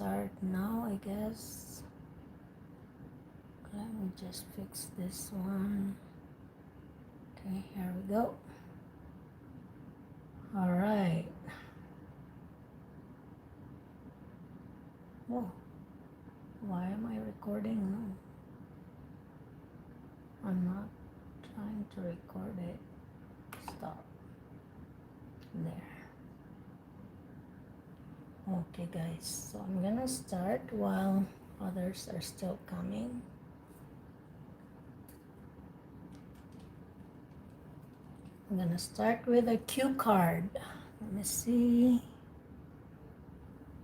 start now, I guess. Let me just fix this one. Okay, here we go. All right. Oh, why am I recording? No, I'm not trying to record it. Stop. There. Okay, guys, so I'm gonna start while others are still coming. I'm gonna start with a cue card. Let me see.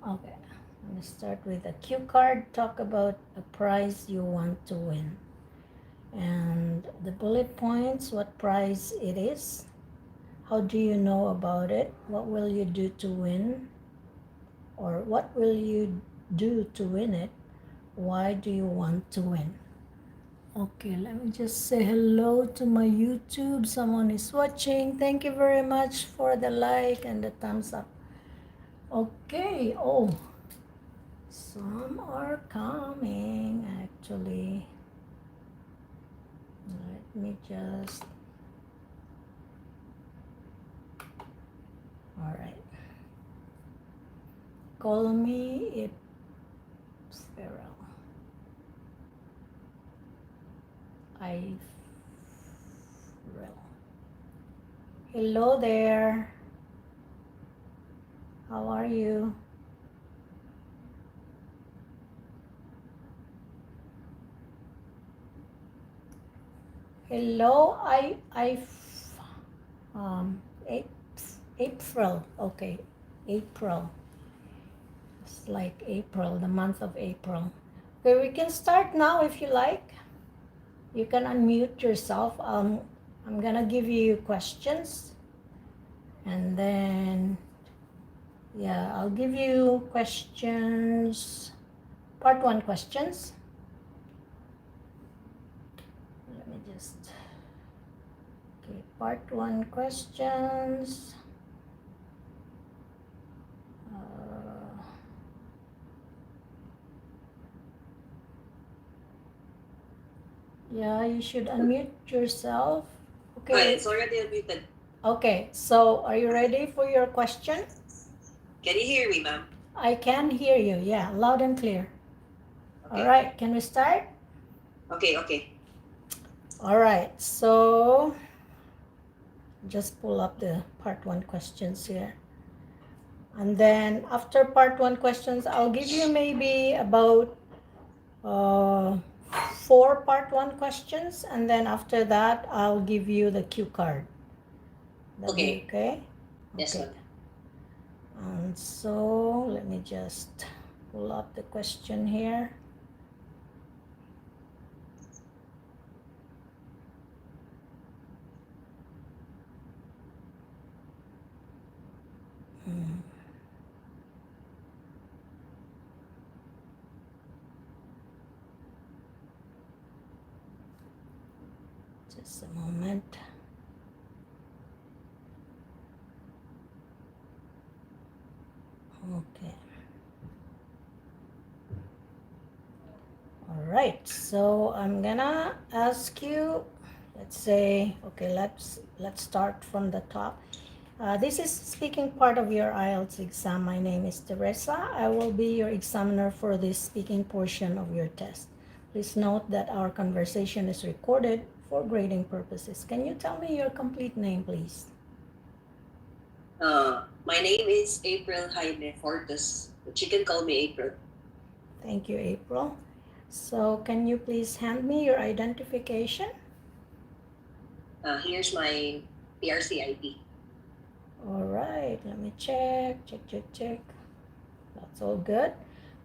Okay, I'm gonna start with a cue card. Talk about a prize you want to win. And the bullet points, what prize it is. How do you know about it? What will you do to win? Or what will you do to win it? Why do you want to win? Okay, let me just say hello to my YouTube. Someone is watching. Thank you very much for the like and the thumbs up. Okay, oh, some are coming actually. Let me just, all right. Call me Eiprhylle. Eiprhylle. Hello there. How are you? Hello, Eiprhylle. Okay, April. It's like April, the month of April. Okay, we can start now if you like. You can unmute yourself. I'm gonna give you questions, and then yeah, I'll give you questions. Part 1 questions. Let me just. Okay, part 1 questions. Yeah, you should unmute yourself. Okay. It's already unmuted. Okay, so are you ready for your question? Can you hear me, ma'am? I can hear you, yeah, loud and clear. Okay. All right, can we start? Okay. All right, so just pull up the part 1 questions here. And then after part 1 questions, I'll give you maybe about 4 part 1 questions. And then after that, I'll give you the cue card. That'll Okay. be okay? Yes, okay. ma'am. And so let me just pull up the question here. Just a moment. Okay. All right, so I'm gonna ask you, let's say, okay, let's start from the top. This is speaking part of your IELTS exam. My name is Teresa. I will be your examiner for this speaking portion of your test. Please note that our conversation is recorded for grading purposes. Can you tell me your complete name, please? My name is Eiprhylle Jaime Fortes, but you can call me Eiprhylle. Thank you, April. So can you please hand me your identification? Here's my PRC ID. All right, let me check. That's all good.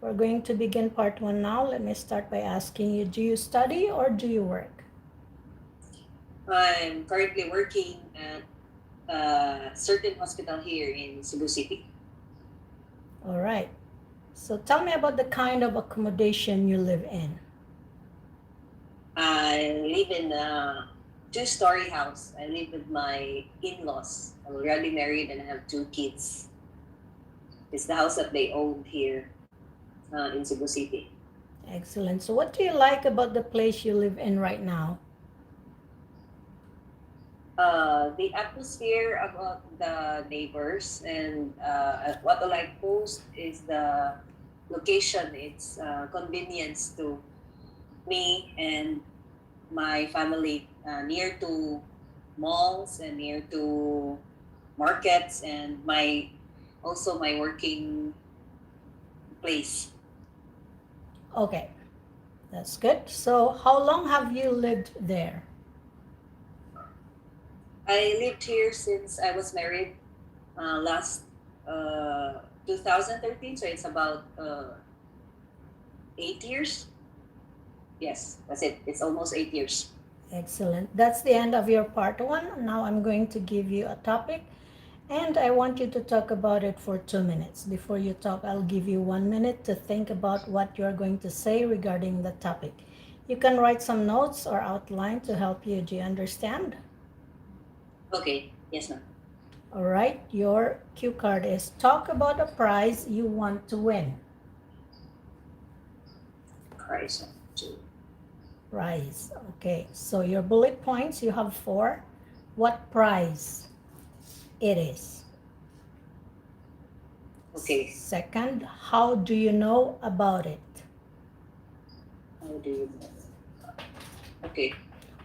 We're going to begin part 1 now. Let me start by asking you, do you study or do you work? I'm currently working at a certain hospital here in Cebu City. All right. So tell me about the kind of accommodation you live in. I live in a 2-story house. I live with my in-laws. I'm already married and I have 2 kids. It's the house that they owned here in Cebu City. Excellent. So what do you like about the place you live in right now? The atmosphere about the neighbors, and what I like most is the location. It's convenience to me and my family, near to malls and near to markets, and my also my working place. Okay, that's good. So how long have you lived there? I lived here since I was married last 2013, so it's about 8 years. Yes, that's it. It's almost 8 years. Excellent. That's the end of your part one. Now I'm going to give you a topic and I want you to talk about it for 2 minutes. Before you talk, I'll give you 1 minute to think about what you're going to say regarding the topic. You can write some notes or outline to help you. Do you understand? Okay. Yes, ma'am. All right, your cue card is talk about a prize you want to win. Price two. Prize. Okay, so your bullet points, you have 4. What prize it is? Okay. Second, how do you know about it? How do you know? Okay.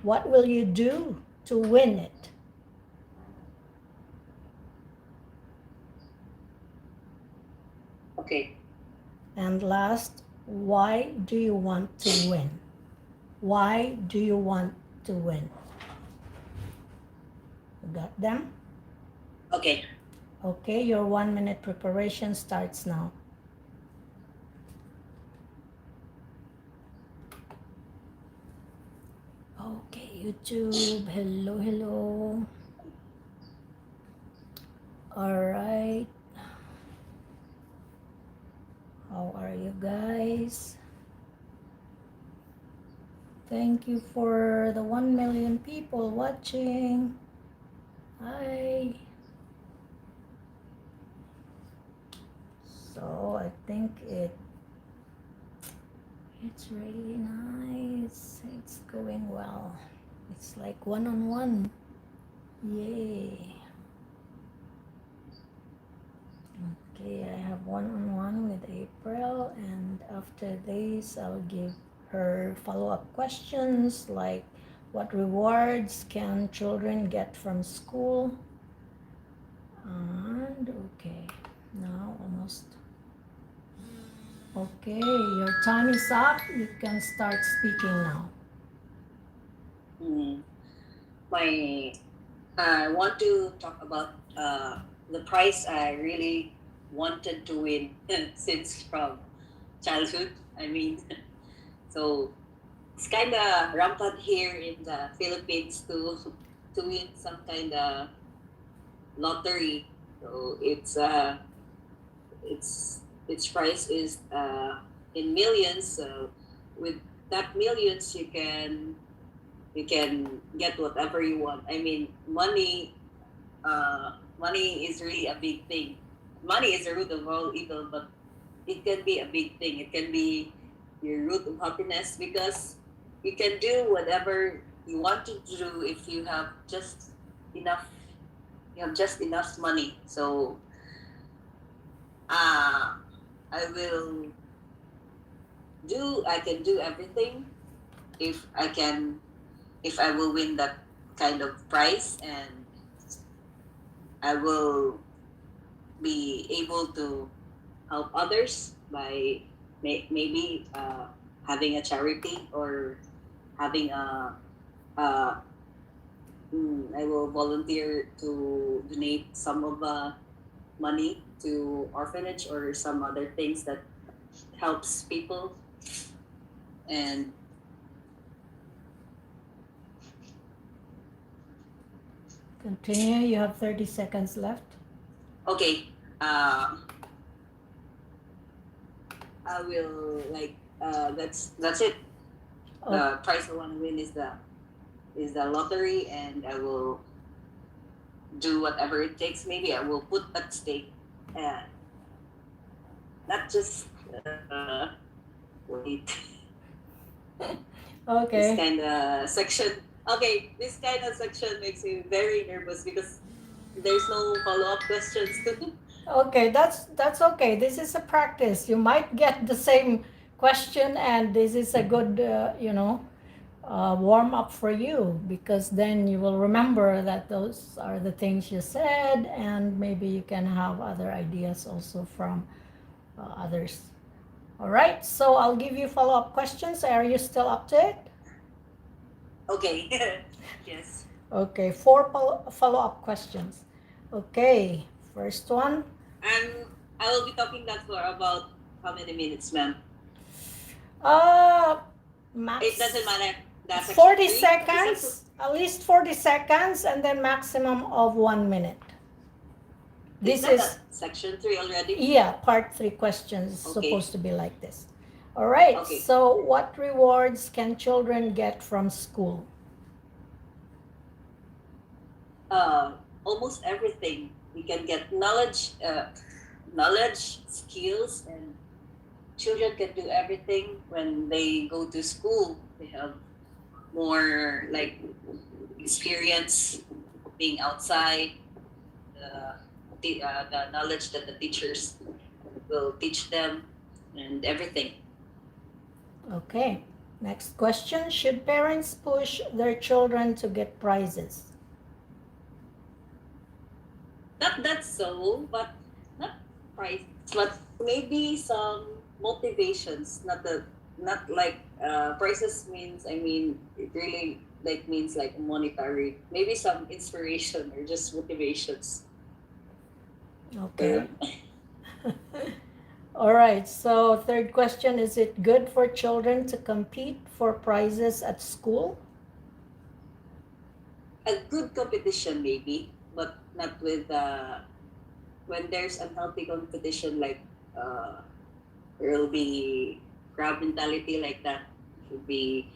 What will you do to win it? Okay. And last, why do you want to win? Why do you want to win? You got them? Okay. Okay, your 1 minute preparation starts now. Okay, YouTube, hello, hello. All right. How are you guys? Thank you for the 1 million people watching. Hi. So I think it's really nice. It's going well. It's like one-on-one. Yay. Okay, I have one-on-one with Eiprhylle, and after this I'll give her follow-up questions like what rewards can children get from school? And okay, now almost. Okay, your time is up. You can start speaking now. I want to talk about the prize I really wanted to win since from childhood. I mean, so it's kind of rampant here in the Philippines to win some kind of lottery. So its price is in millions. So with that millions, you can get whatever you want. I mean, money is really a big thing. Money is the root of all evil, but it can be a big thing. It can be your root of happiness because you can do whatever you want to do if you have just enough. You have just enough money. So, I will do. I can do everything if I can. If I will win that kind of prize, and I will be able to help others by maybe having a charity or having a I will volunteer to donate some of the money to orphanage or some other things that helps people. And Continue. You have 30 seconds left. okay, I will that's it. Oh, The prize I want to win is the lottery, and I will do whatever it takes. Maybe I will put at stake, not just Uh, Wait. This Okay. kind of section. Okay, this kind of section makes me very nervous because there's no follow-up questions too. Okay, that's okay. This is a practice. You might get the same question, and this is a good, warm up for you, because then you will remember that those are the things you said, and maybe you can have other ideas also from others. All right, so I'll give you follow up questions. Are you still up to it? Okay. Yes. Okay, four follow up questions. Okay, first one. And I will be talking that for about how many minutes, ma'am? Uh, It doesn't max matter. That's section 40 three. Is that seconds, at least 40 seconds, and then maximum of 1 minute. is This that is, a section three already? yeah, part 3 questions is Okay. supposed to be like this. All right, Okay. so what rewards can children get from school? Almost everything. We can get knowledge, skills, and children can do everything when they go to school. They have more like experience being outside, the knowledge that the teachers will teach them, and everything. Okay, next question. Should parents push their children to get prizes? Not that so, but not price, but maybe some motivations. Not like prices means. I mean, it really like means like monetary. Maybe some inspiration or just motivations. Okay. All right, so third question. Is it good for children to compete for prizes at school? A good competition maybe, but not with when there's unhealthy competition like uh, there will be crowd mentality like that should be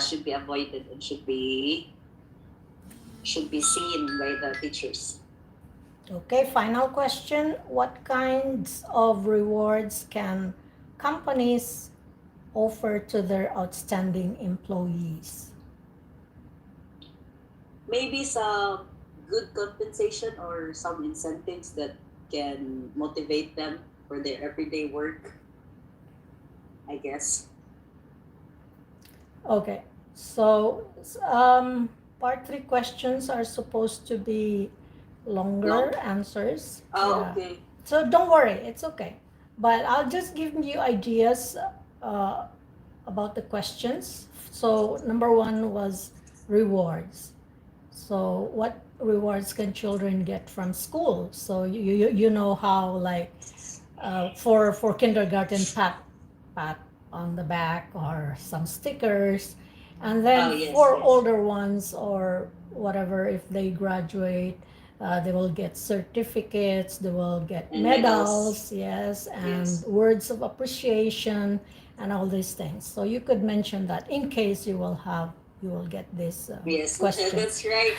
should be avoided and should be seen by the teachers. Okay, final question. What kinds of rewards can companies offer to their outstanding employees? Maybe some good compensation or some incentives that can motivate them for their everyday work, I guess. Okay, so part 3 questions are supposed to be longer Long? answers. Oh, Yeah. okay. So don't worry, it's okay. But I'll just give you ideas uh, about the questions. So number 1 was rewards. So what rewards can children get from school? So you know how, like, for kindergarten, pat on the back or some stickers, and Oh, then yes, for yes. older ones or whatever, if they graduate, they will get certificates, they will get And medals. medals, yes, and Yes. words of appreciation and all these things. So you could mention that in case you will get this Yes, question. that's right.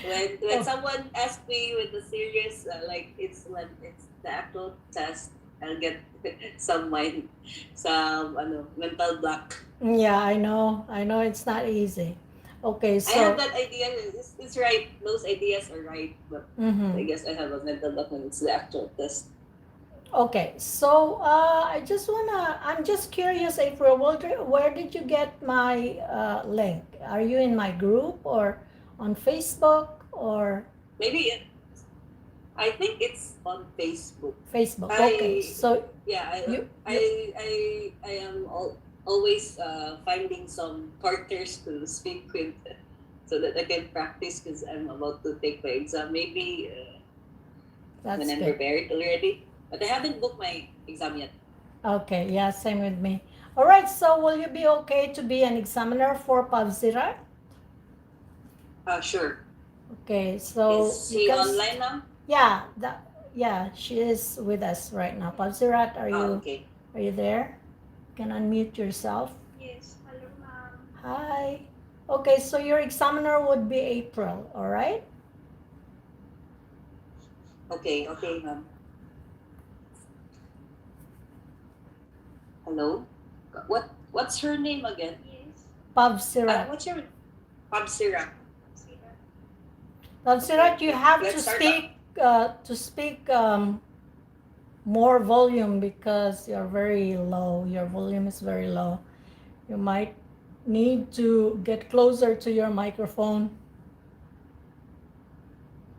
When Oh, someone asks me with a serious like it's when it's the actual test, I'll get some mind some mental block. yeah, I know it's not easy. Okay, I have so that idea. It's right. Those ideas are right, but I mhm. guess I have a mental block when it's the actual test. Okay, so I'm just curious, April, where did you get my link? Are you in my group or on Facebook or Maybe I think it's on Facebook. Facebook? Okay, I so yeah you I am always finding some partners to speak with so that I can practice because I'm about to take my exam. Maybe when that's I'm good. prepared already, but I haven't booked my exam yet. Okay, yeah, same with me. All right, so will you be okay to be an examiner for Pavsirat? Sure. Okay, so Is you he can online now? yeah, yeah, she is with us right now. Pavsirat, Oh, okay. are you there? You can unmute yourself. Yes, hello ma'am. Hi. Okay, so your examiner would be April, all right? Okay, okay, ma'am. Hello. What's her name again? Yes. Pavsirat. What's your Pavsirat? Pavsirat. Pavsirat, you Okay. have Let's start. to speak more volume because you're very low. Your volume is very low. You might need to get closer to your microphone.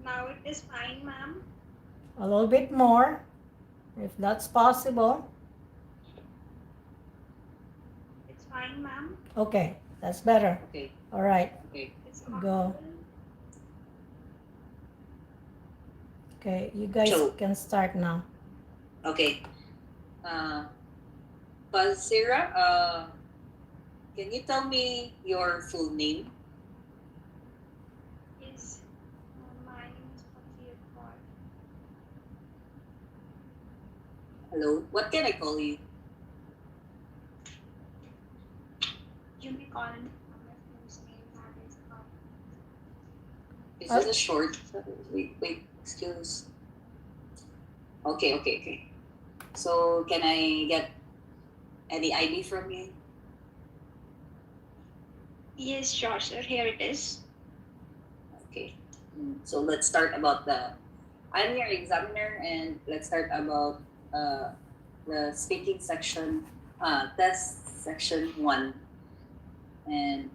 Now it is fine, ma'am. A little bit more, if that's possible. It's fine, ma'am. Okay, that's better. Okay. All right, Okay. It's go. audible. Okay, you guys So can start now. okay. Pavsira, can you tell me your full name? Yes. My name is Pavsirat. Hello. What can I call you? You may call me my first name, that is Is this a short? Wait. Excuse. Okay. So can I get any ID from you? Yes, sure, sir. Here it is. Okay. So let's start about the. I'm your examiner, and let's start about the speaking section, test section 1. And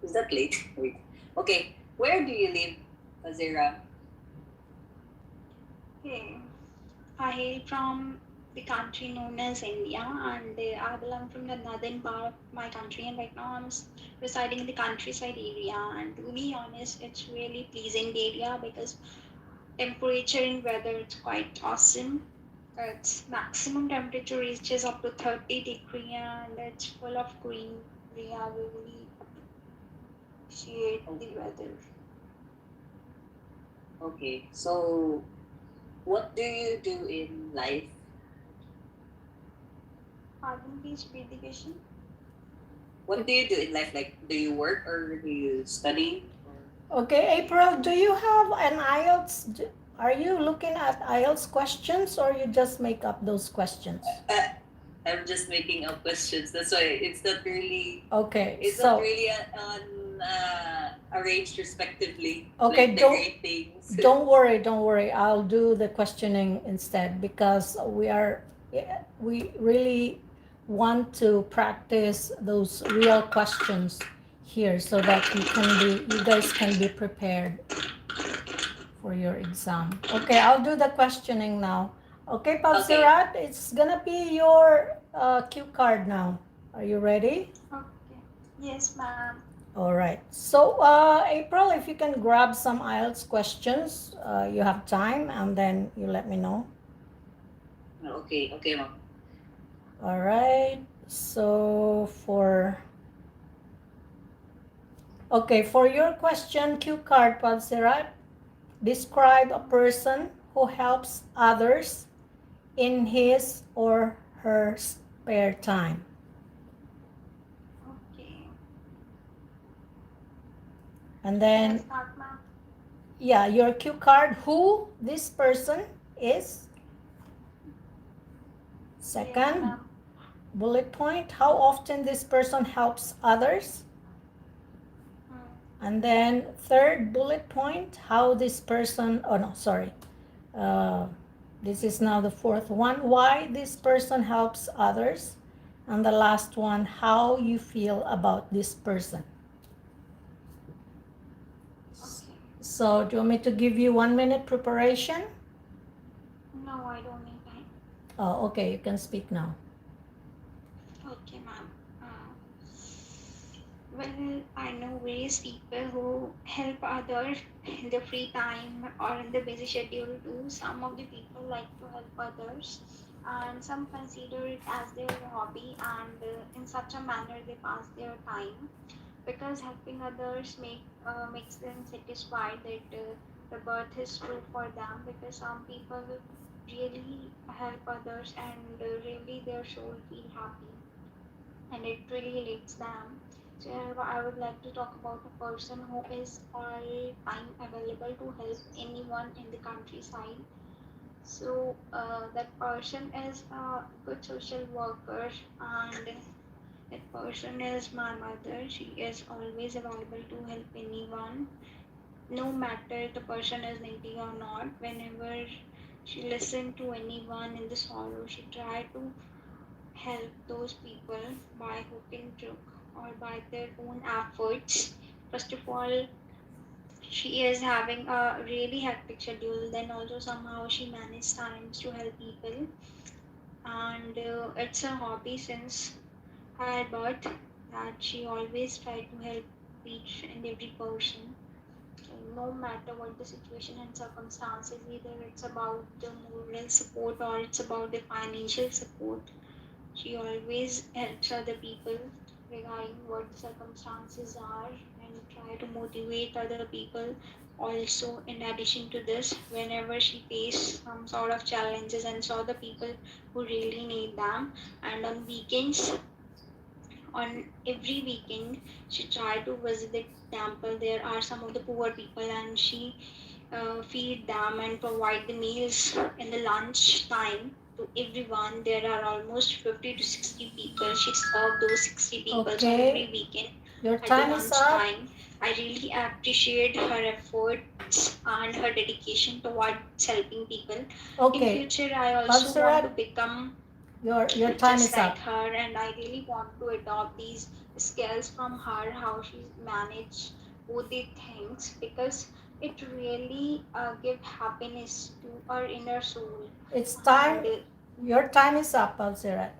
is that late? Wait. Okay. Where do you live, Azira? Okay. I hail from the country known as India, and I belong from the northern part of my country. And right now, I'm residing in the countryside area. And to be honest, it's really pleasant area because temperature and weather it's quite awesome. Its maximum temperature reaches up to 30 degree, and it's full of greenery. I really appreciate the weather. Okay. So, what do you do in life? Pardon, please repeat the question. What do you do in life? Like, do you work or do you study? Okay, April, do you have an IELTS? Are you looking at IELTS questions or you just make up those questions? I'm just making up questions. That's why it's not really. Okay, It's so not really arranged respectively. okay, Like the ratings. don't worry. I'll do the questioning instead because we really want to practice those real questions here so that you guys can be prepared for your exam. Okay, I'll do the questioning now. Okay, Pavsirat, it's gonna be your cue card now. Are you ready? Okay. Yes, ma'am. All right. So, April, if you can grab some IELTS questions, you have time, and then you let me know. Okay, ma'am. All right. So for your question, cue card, Pavsirat, describe a person who helps others in his or her spare time. Okay. And Can I then, start, ma'am? yeah, your cue card, who this person is. Yes, Second ma'am. bullet point, how often this person helps others. Hmm. And then third bullet point, how this person, oh no, sorry. This is now the fourth one, why this person helps others. And the last one, how you feel about this person. Okay. So do you want me to give you 1 minute preparation? No, I don't need time. Oh, okay, you can speak now. Okay, ma'am. Well, I know various people who help others in the free time or in the busy schedule too. Some of the people like to help others, and some consider it as their hobby, and in such a manner they pass their time because helping others makes them satisfied that the birth is true for them because some people really help others and really their soul feel happy and it really leads them. So I would like to talk about a person who is all time available to help anyone in the countryside. So that person is a good social worker, and that person is my mother. She is always available to help anyone, no matter the person is needy or not. Whenever she listens to anyone in the sorrow, she try to help those people by hoping to or by their own efforts. First of all, she is having a really hectic schedule, then also somehow she manages times to help people, and it's a hobby since her birth that she always try to help each and every person. So no matter what the situation and circumstances, either it's about the moral support or it's about the financial support, she always helps other people regarding what the circumstances are and try to motivate other people. Also, in addition to this, whenever she faces some sort of challenges and saw the people who really need them, and on weekends, on every weekend, she try to visit the temple. There are some of the poor people, and she feed them and provide the meals in the lunch time to everyone. There are almost 50 to 60 people. She served those 60 people on every Okay, weekend your at the time is lunch up. time. I really appreciate her efforts and her dedication towards helping people. In Okay, future, I also want to Pavsirat, become your time just is like up. her, and I really want to adopt these skills from her, how she managed both the things, because it really give happiness to our inner soul. It's And time. Your time is up, Pavsirat.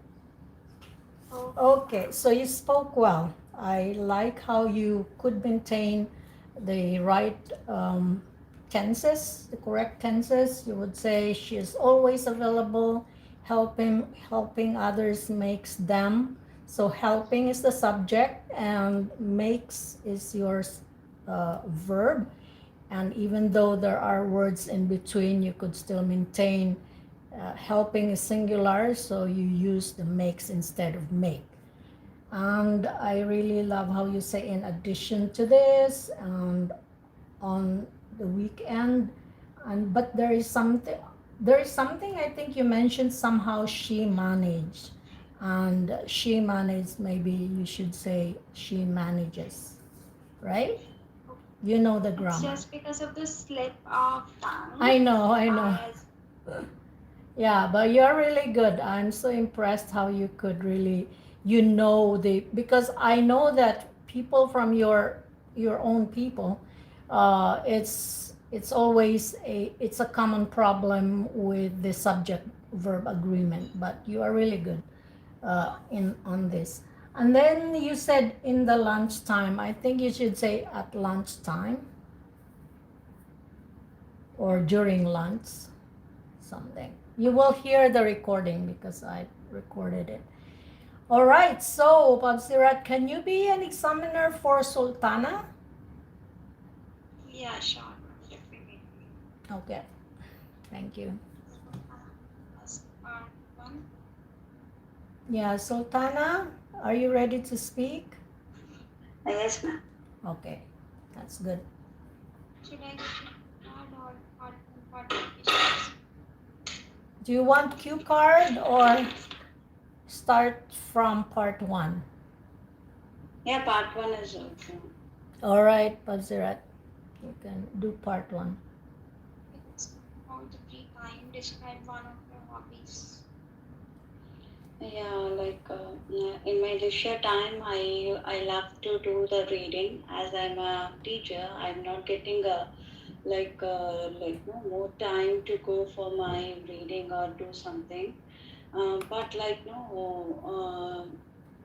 oh, Okay, so you spoke well. I like how you could maintain the right tenses, the correct tenses. You would say she is always available, helping others makes them. So helping is the subject and makes is your verb. And even though there are words in between, you could still maintain helping is singular, so you use the makes instead of make. And I really love how you say in addition to this and on the weekend. And but there is something I think you mentioned somehow she managed. And she managed, maybe you should say she manages, right? You know the it's grammar. just because of the slip of tongue. I know. I Yeah, but you're really good. I'm so impressed how you could really, because I know that people from your own people, it's always it's a common problem with the subject verb agreement. But you are really good in on this. And then you said in the lunchtime. I think you should say at lunchtime or during lunch something. You will hear the recording because I recorded it. All right, so Pavsirat, can you be an examiner for Sultana? yeah, sure, definitely. Okay, thank you. So, as part one, Yeah, Sultana, are you ready to speak? Yes, ma'am. Okay, that's good. should I go to part or part one, part two? Do you want cue card or start from part one? Yeah, part one is okay. All right, Pavsirat, you can do part one. It's about the free time. Describe one of your hobbies. Yeah, yeah, in my leisure time, I love to do the reading. As I'm a teacher, I'm not getting a no more time to go for my reading or do something. But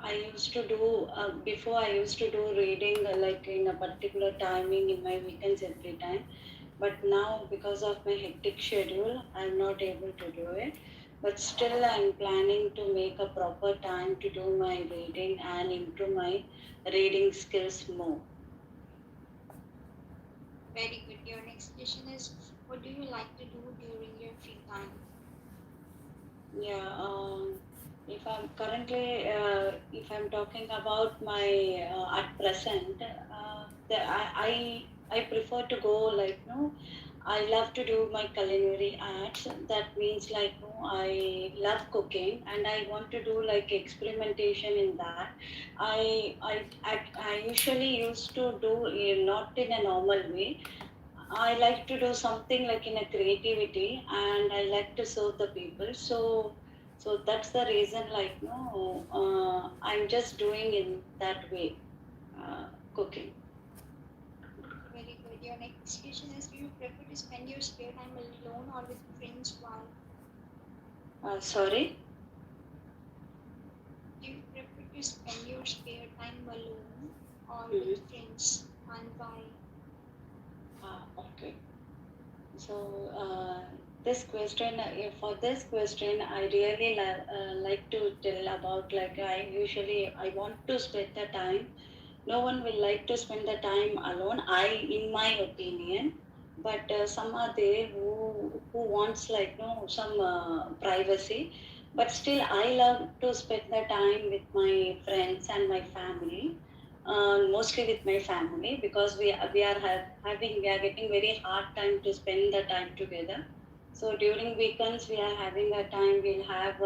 I used to do before. I used to do reading like in a particular timing in my weekends every time. But now, because of my hectic schedule, I'm not able to do it. But still, I'm planning to make a proper time to do my reading and improve my reading skills more. Very good. Your next question is, what do you like to do during your free time? Yeah, if I'm talking about my at present, I prefer to go like no, I love to do my culinary arts. That means like I love cooking and I want to do like experimentation in that. I usually used to do not in a normal way. I like to do something like in a creativity and I like to serve the people. So that's the reason like no, I'm just doing in that way, cooking. Very good. Your next question is, do you prefer to spend your spare time alone or with friends? Why? Sorry. Do you prefer to spend your spare time alone or Mm-hmm. with friends? And why? Okay. So this question, for this question, I really like to tell about like I want to spend the time. No one will like to spend the time alone. In my opinion, but some are there who wants like no some privacy. But still, I love to spend the time with my friends and my family, mostly with my family because we are getting very hard time to spend the time together. So during weekends we are having a time. We'll have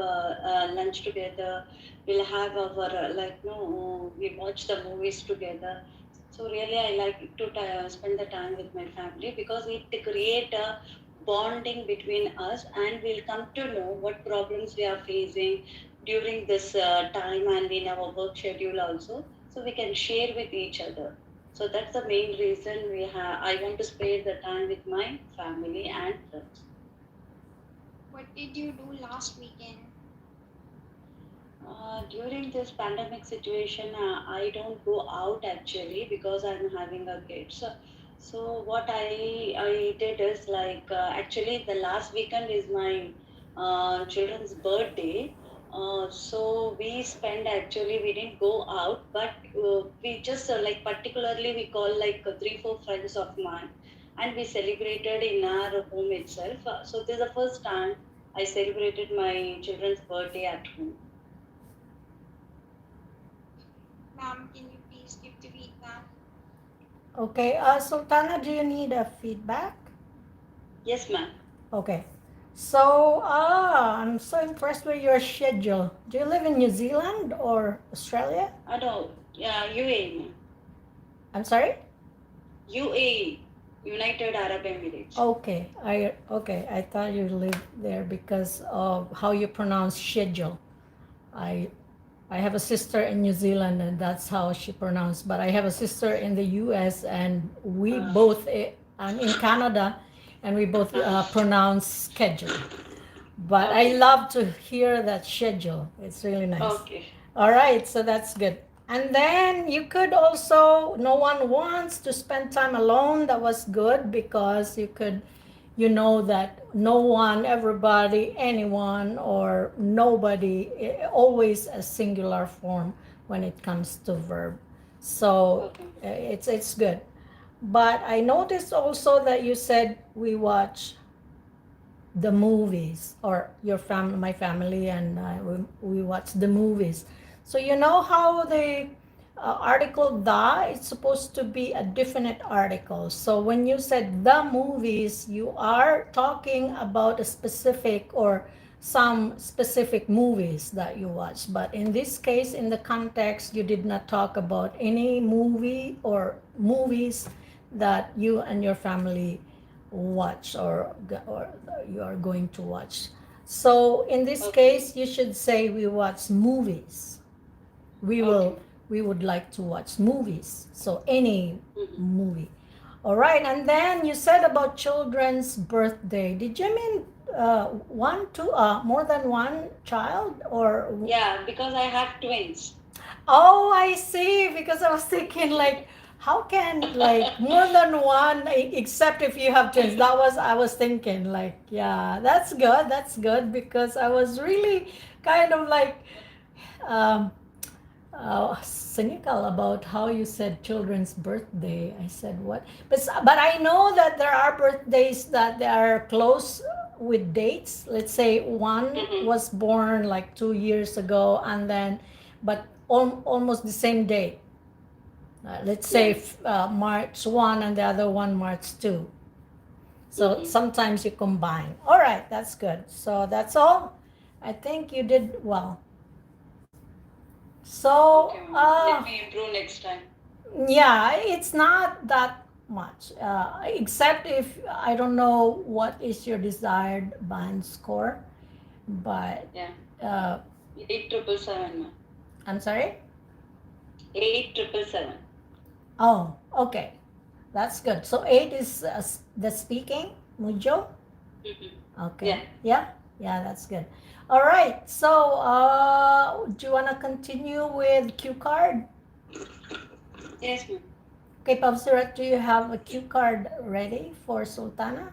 lunch together. We'll have our we watch the movies together. So really, I like to spend the time with my family because it create a bonding between us, and we'll come to know what problems we are facing during this time and in our work schedule also, so we can share with each other. So that's the main reason I want to spend the time with my family and friends. What did you do last weekend? During this pandemic situation, I don't go out actually because I'm having a kid. So what I did is like actually the last weekend is my children's birthday. So we spent actually we didn't go out, but we just like particularly we call like three four friends of mine, and we celebrated in our home itself. So this is the first time I celebrated my children's birthday at home. Ma'am, can you please give the feedback? Okay, Sultana, do you need a feedback? Yes, ma'am. Okay. So, I'm so impressed with your schedule. Do you live in New Zealand or Australia? I know. Yeah, UAE, ma'am. I'm sorry? UAE, United Arab Emirates. Okay. I thought you lived there because of how you pronounce schedule. I I have a sister in New Zealand and that's how she pronounced. But I have a sister in the U.S. and we Uh, both. I'm in Canada, and we both pronounce schedule. But I okay. love to hear that schedule. It's really nice. Okay. All right, so that's good. And then you could also, no one wants to spend time alone. That was good because you could, you know that no one, everybody, anyone, or nobody, always a singular form when it comes to verb. So Okay. it's good. But I noticed also that you said we watch the movies, or your family, my family, and we watch the movies. So you know how the article "the" it's supposed to be a definite article. So when you said the movies, you are talking about a specific or some specific movies that you watch. But in this case, in the context, you did not talk about any movie or movies that you and your family watch, or you are going to watch. So in this Okay. case, you should say we watch movies. We Okay. will we would like to watch movies. So any Mm-hmm. movie. All right, and then you said about children's birthday. Did you mean one, two, more than one child, or? Yeah, because I have twins. Oh, I see. Because I was thinking like, how can like more than one, except if you have twins. That was I was thinking like, yeah, that's good. That's good because I was really kind of like um, cynical about how you said children's birthday. I said what? But I know that there are birthdays that they are close with dates. Let's say one Mm-hmm. was born like 2 years ago, and then, but almost the same date. Let's say Yes. March 1 and the other one March 2. So sometimes you combine. All right, that's good. So that's all. I think you did well. So, Okay, ma'am. Let me improve next time. yeah, it's not that much, except if I don't know what is your desired band score, but Yeah. uh, 8777, ma'am. I'm sorry. 8777. Oh, okay, that's good. So eight is the speaking, Mujo. Yeah. Okay, yeah, yeah, that's good. All right. So, do you wanna continue with cue card? Yes, ma'am. Okay, Pavsirat, do you have a cue card ready for Sultana?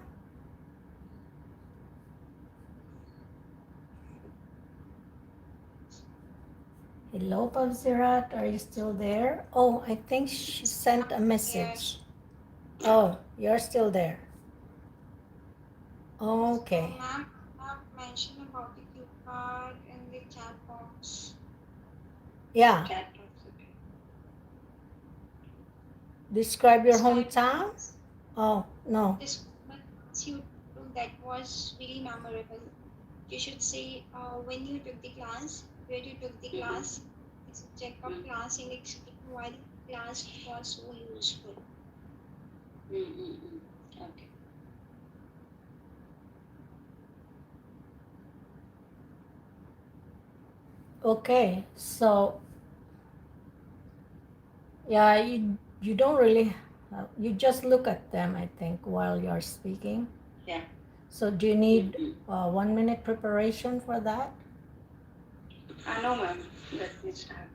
Hello, Pavsirat, are you still there? Oh, I think she sent a message. Yes. Oh, you're still there. Okay. So, ma'am, I have mentioned about the cue card in the chat box. Yeah. Chat box. Okay. Describe your Describe hometown. Oh, no. this class you took that was really memorable. You should say when you took the class, where you took the class, the subject of class, and explain why the class was so useful. Okay. Okay. So, yeah, you don't really, you just look at them, I think, while you're speaking. Yeah. So, do you need 1 minute preparation for that? No, ma'am. Let me start.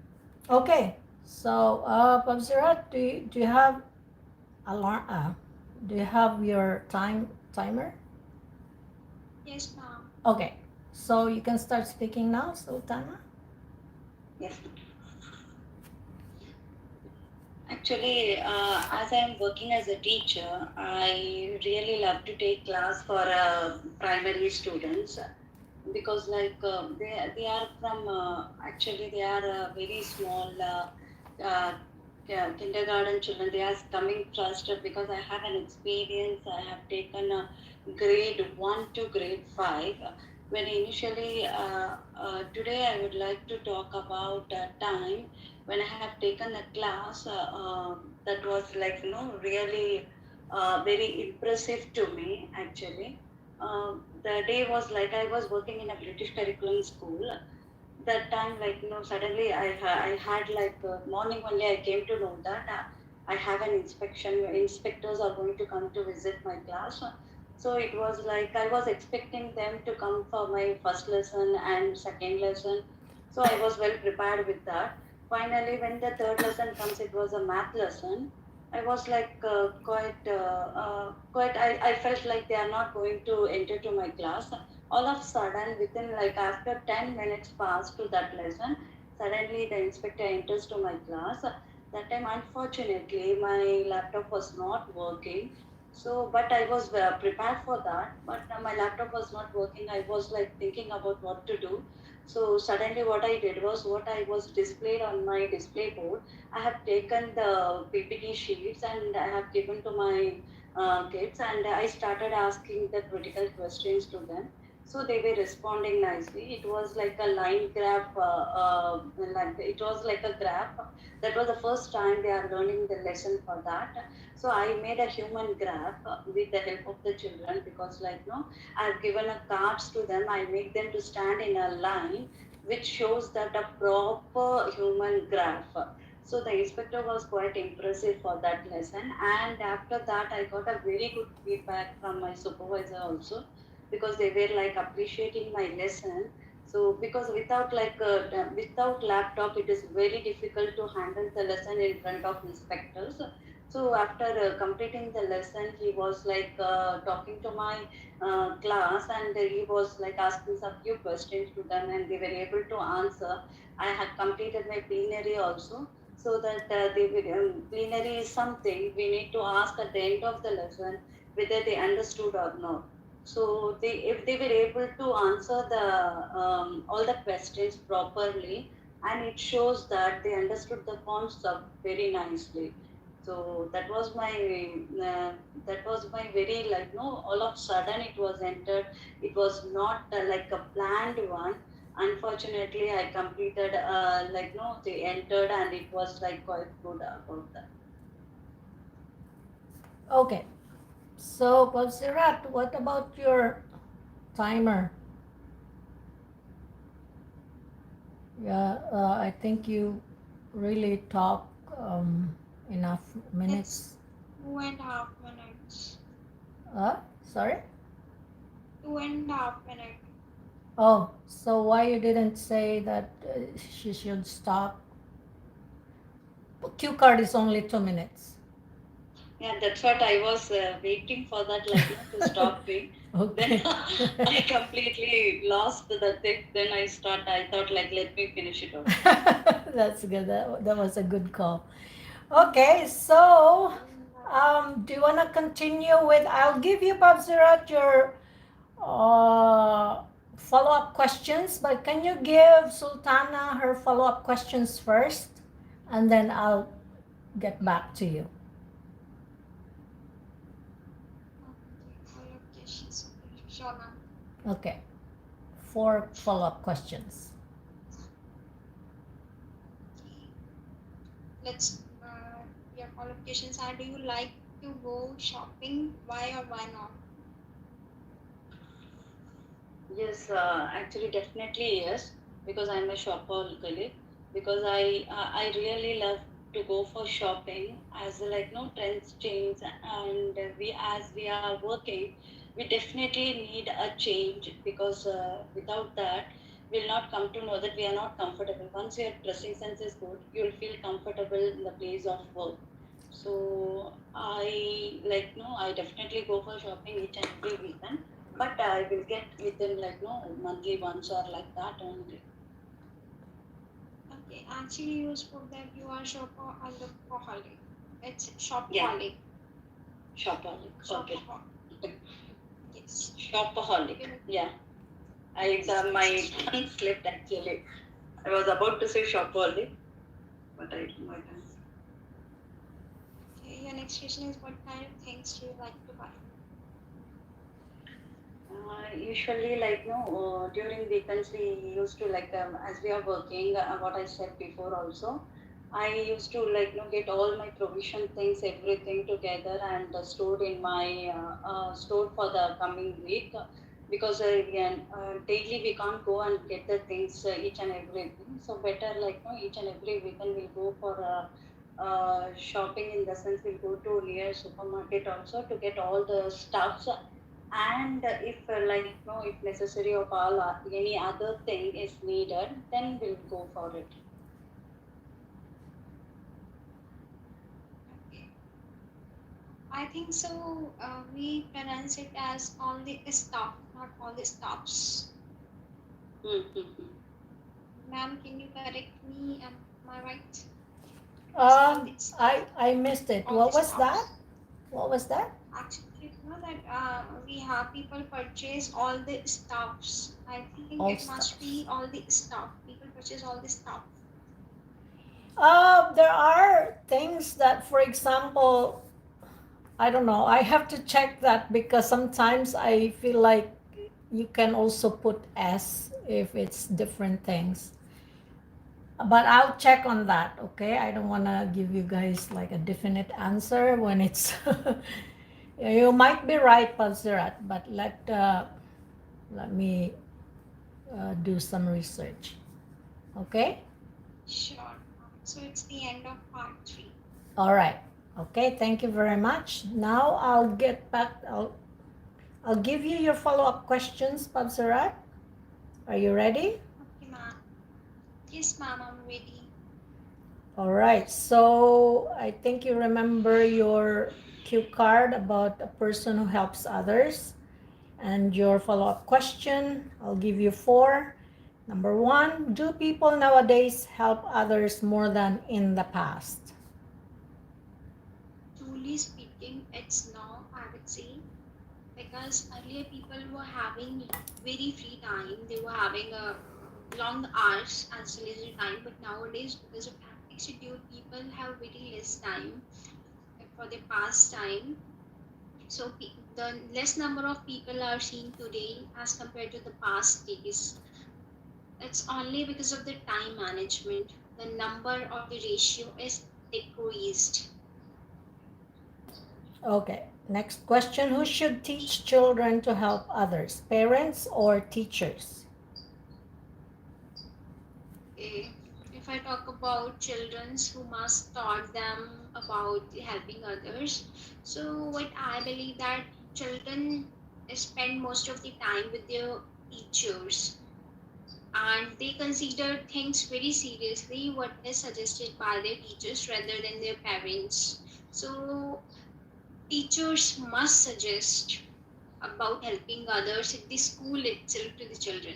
Okay. So, Pavsirat, do you have alarm? Do you have your timer? Yes, ma'am. Okay. So you can start speaking now, Sultana. Yes. Actually, as I'm working as a teacher, I really love to take class for primary students because they are from actually they are very small kindergarten children. They are coming first because I have an experience. I have taken grade 1 to grade 5. When initially today I would like to talk about time when I have taken a class that was like really very impressive to me actually. The day was like I was working in a British curriculum school. That time, suddenly I had like morning only I came to know that I have an inspection. Inspectors are going to come to visit my class. So it was like I was expecting them to come for my first lesson and second lesson. So I was well prepared with that. Finally, when the third lesson comes, it was a math lesson. I was like quite. I felt like they are not going to enter to my class. All of a sudden, within like after 10 minutes passed to that lesson, suddenly the inspector enters to my class. That time, unfortunately, my laptop was not working. So, but I was prepared for that. But my laptop was not working. I was like thinking about what to do. So suddenly, what I did was what I was displayed on my display board. I have taken the PPT sheets and I have given to my kids, and I started asking the critical questions to them. So they were responding nicely. It was like a line graph, like it was like a graph. That was the first time they are learning the lesson for that. So I made a human graph with the help of the children because I've given a cards to them. I make them to stand in a line which shows that a proper human graph. So the inspector was quite impressive for that lesson. And after that, I got a very good feedback from my supervisor also because they were like appreciating my lesson. So because without laptop, it is very difficult to handle the lesson in front of inspectors. So after completing the lesson, he was like talking to my class, and he was like asking some few questions to them, and they were able to answer. I had completed my plenary also, so that plenary is something we need to ask at the end of the lesson whether they understood or not. So if they were able to answer the all the questions properly, and it shows that they understood the concept very nicely. So that was my very like no all of sudden it was entered. It was not like a planned one. Unfortunately, I completed like no they entered and it was like quite good about that. Okay. So, Pavsirat, what about your timer? Yeah, I think you really talk enough It's minutes. 2.5 minutes. Sorry? 2.5 minutes. Oh, so why you didn't say that she should stop? Cue card is only 2 minutes. Yeah, that's what I was waiting for that like no to stop doing. Then Okay. I completely lost the thing. Then I thought like let me finish it off. That's good. That was a good call. Okay, so do you want to continue with? I'll give you, Pavsirat, your follow-up questions, but can you give Sultana her follow-up questions first, and then I'll get back to you. Okay, all of questions. Okay, sure, ma'am. Okay, 4 follow-up questions. Okay. Let's your qualifications are, do you like to go shopping? Why or why not? Yes, actually, definitely yes, because I'm a shopaholic. Because I really love to go for shopping as like no trends change and we as we are working, we definitely need a change because without that we'll not come to know that we are not comfortable. Once your dressing sense is good, you'll feel comfortable in the place of work. So I like no, I definitely go for shopping each and every weekend, but I will get within like no monthly once or like that only. Okay, actually you spoke that you are shopaholic. It's Yeah, shopaholic. shopaholic. Okay, Shopaholic. Yes. shopaholic. Okay. Yeah, my Yes. tongue slipped actually. I was about to say shopaholic, but my tongue. Okay, your next question is, what kind of things do you like to buy? Usually, like no, during weekends we used to like as we are working. What I said before also, I used to like no get all my provision things, everything together and stored in my stored for the coming week. Because again, daily we can't go and get the things each and everything. So better like no each and every weekend we'll go for shopping in the sense we'll go to near supermarket also to get all the stuffs and if like no if necessary of all any other thing is needed then we'll go for it. Okay. I think so. We pronounce it as all the stuff, not all the stops. Mm-hmm. Ma'am, can you correct me? Am I right? It's all the Um, stuff, I missed it. all the What was that? stops. What was that? Actually, you know that we have people purchase all the stuffs. I think All it must be stuffs. all the stuff. People purchase all the stuff. There are things that, for example, I don't know. I have to check that because sometimes I feel like you can also put S if it's different things. But I'll check on that, okay? I don't want to give you guys like a definite answer when it's. You might be right, Pavsirat, but let me do some research, okay? Sure. So it's the end of part 3. All right. Okay, thank you very much. Now I'll get back. I'll give you your follow-up questions, Pavsirat. Are you ready? Okay, ma'am. Yes, ma'am, I'm ready. All right. So I think you remember your cue card about a person who helps others. And your follow-up question, I'll give you 4. Number 1, do people nowadays help others more than in the past? Truly speaking, it's no, I would say, because earlier people were having very free time. They were having a long hours as leisure time, but nowadays because of hectic schedule, people have very less time. for the pastime. So the less number of people are seen today as compared to the past days. It's only because of the time management. The number or the ratio is decreased. Okay, next question. Who should teach children to help others, parents or teachers? Okay. If I talk about children who must taught them about helping others, so what I believe that children spend most of the time with their teachers, and they consider things very seriously what is suggested by their teachers rather than their parents. So teachers must suggest about helping others in the school itself to the children.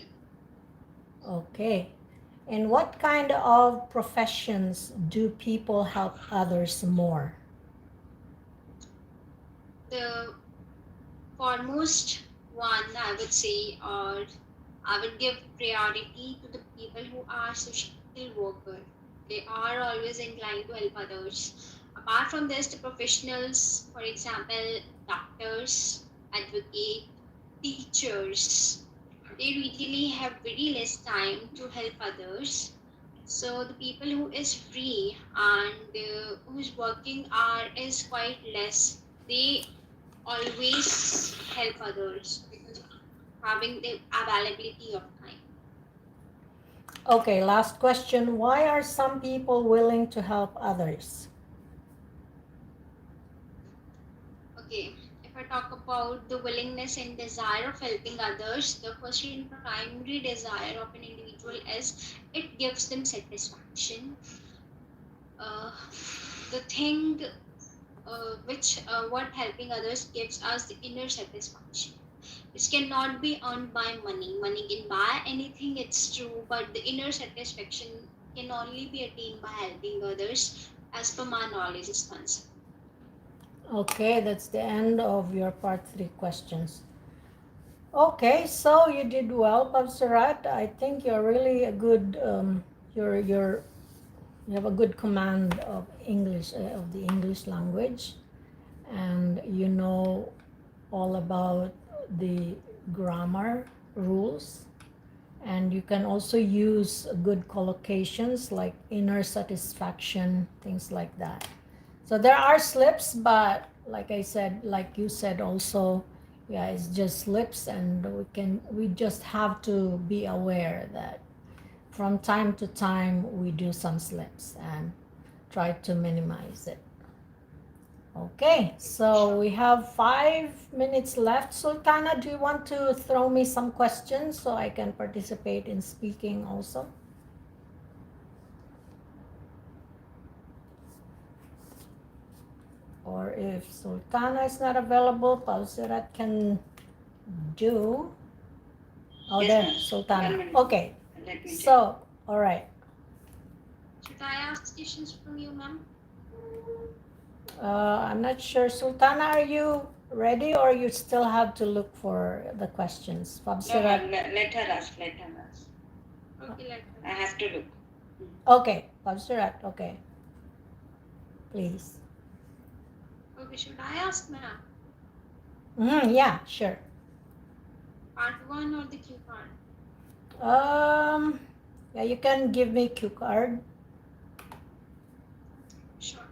Okay. In what kind of professions do people help others more? The foremost one I would say, or I would give priority to the people who are social workers. They are always inclined to help others. Apart from this, the professionals, for example, doctors, advocate, teachers, they really have very less time to help others. So the people who is free and whose working hour is quite less, they always help others because having the availability of time. Okay, last question. Why are some people willing to help others? Okay, if I talk about the willingness and desire of helping others, the first and primary desire of an individual is it gives them satisfaction. Uh, the thing which what helping others gives us the inner satisfaction, which cannot be earned by money. Money can buy anything, it's true, but the inner satisfaction can only be attained by helping others, as per my knowledge is concerned. Okay, that's the end of your part 3 questions. Okay, so you did well, Pavsirat. I think you're really a good, you have a good command of English, of the English language, and you know all about the grammar rules, and you can also use good collocations like inner satisfaction, things like that. So there are slips, but like I said, like you said also, yeah, it's just slips, and we just have to be aware that from time to time we do some slips and try to minimize it. Okay, so we have 5 minutes left. Sultana, do you want to throw me some questions so I can participate in speaking also? Or if Sultana is not available, Pavsirat can do. Oh, Yes, there, ma'am. Sultana. 1 minute. Okay, Let me check. so, all right. Should I ask questions from you, ma'am? I'm not sure. Sultana, are you ready or you still have to look for the questions? No, Pavsirat. ma'am. Let her ask. Let her ask. Okay, let I have to look. Okay, Pavsirat, okay. Please. Okay, should I ask, ma'am? Yeah, sure. Part 1 or the cue card? Yeah, you can give me cue card. Sure.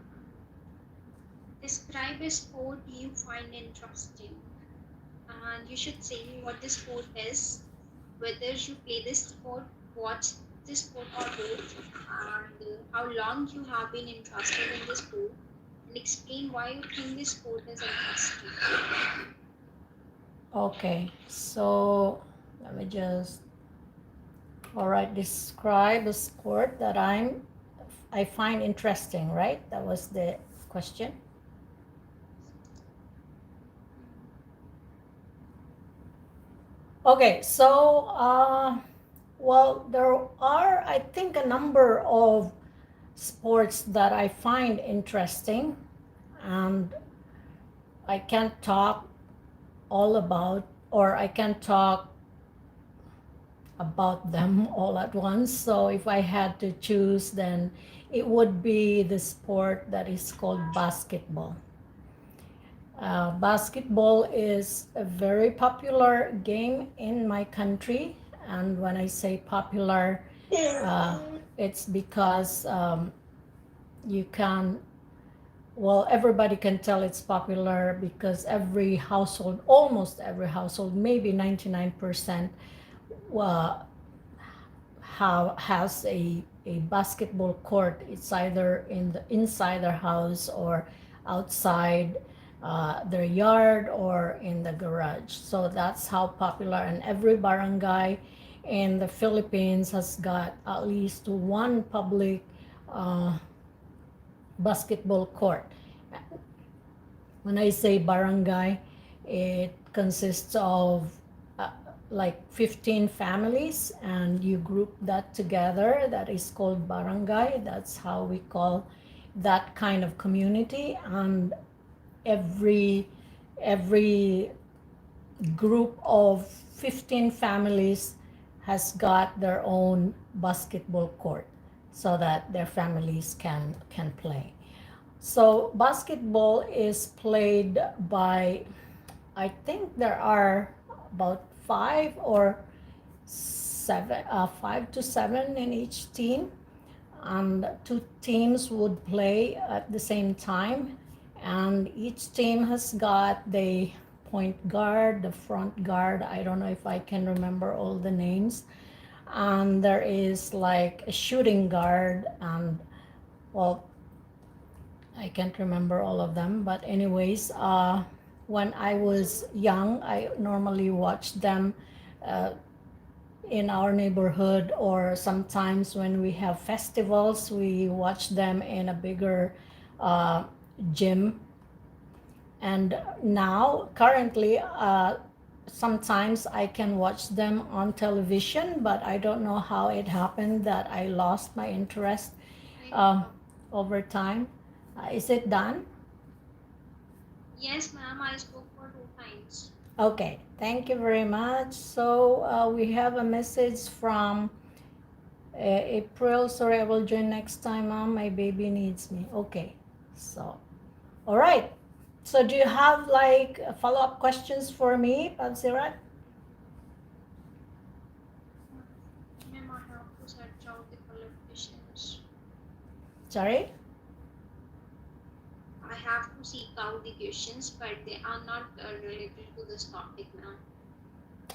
Describe a sport you find interesting. And you should say what the sport is, whether you play this sport, watch this sport or both, and how long you have been interested in this sport, and explain why you think this sport is interesting. Okay, so let me just, all right, describe a sport that I find interesting, right? That was the question. Okay, so well, there are, I think, a number of sports that I find interesting, and I can't talk all about, or I can't talk about them all at once. So if I had to choose, then it would be the sport that is called basketball. Basketball is a very popular game in my country, and when I say popular, it's because you can, well, everybody can tell it's popular because every household, almost every household, maybe 99%, uh, has a basketball court. It's either in the inside their house or outside their yard or in the garage. So that's how popular. And every barangay in the Philippines has got at least one public uh, basketball court. When I say barangay, it consists of uh, like 15 families, and you group that together. That is called barangay. That's how we call that kind of community. And every every group of 15 families has got their own basketball court so that their families can play. So basketball is played by, I think there are about five to seven in each team, and two teams would play at the same time, and each team has got the point guard, the front guard. I don't know if I can remember all the names, and there is like a shooting guard, and well, I can't remember all of them, but anyways, when I was young, I normally watched them uh, in our neighborhood, or sometimes when we have festivals, we watch them in a bigger uh, gym. And now, currently, sometimes I can watch them on television, but I don't know how it happened that I lost my interest over time. Is it done? Yes, ma'am, I spoke for 2 times. Okay, thank you very much. So we have a message from April. Sorry, I will join next time, Mom. My baby needs me. Okay, so all right. So do you have like follow-up questions for me, Pavsirat? Ma'am, I have to search out the qualifications. Sorry? I have to seek out the questions, but they are not related to this topic, ma'am.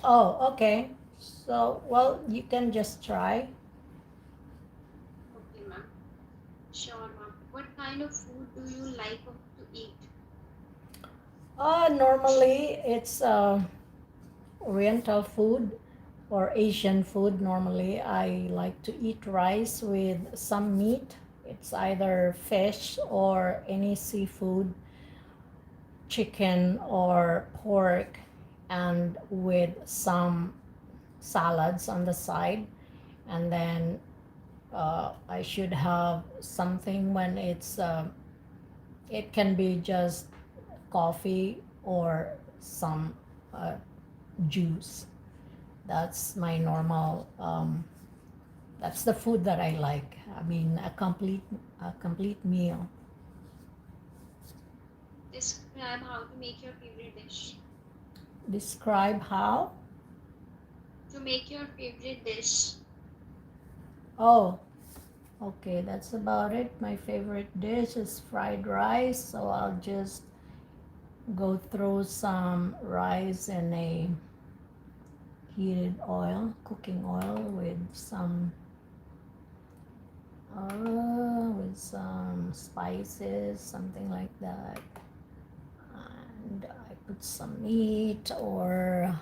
Oh, okay. So, well, you can just try. Okay, ma'am. Sure, ma'am. What kind of food do you like to eat? Normally it's Oriental food or Asian food. Normally I like to eat rice with some meat. It's either fish or any seafood, chicken or pork, and with some salads on the side. And then I should have something when it can be just coffee or some uh, juice. That's my normal. That's the food that I like. I mean, a complete meal. Describe how to make your favorite dish. Describe how? To make your favorite dish. Oh, okay. That's about it. My favorite dish is fried rice. So I'll just go through some rice in a heated oil, cooking oil with some spices, something like that. And I put some meat or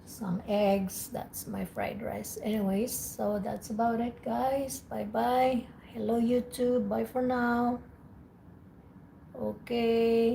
some eggs. That's my fried rice. Anyways, so that's about it, guys. Bye bye. Hello, YouTube. Bye for now. Okay.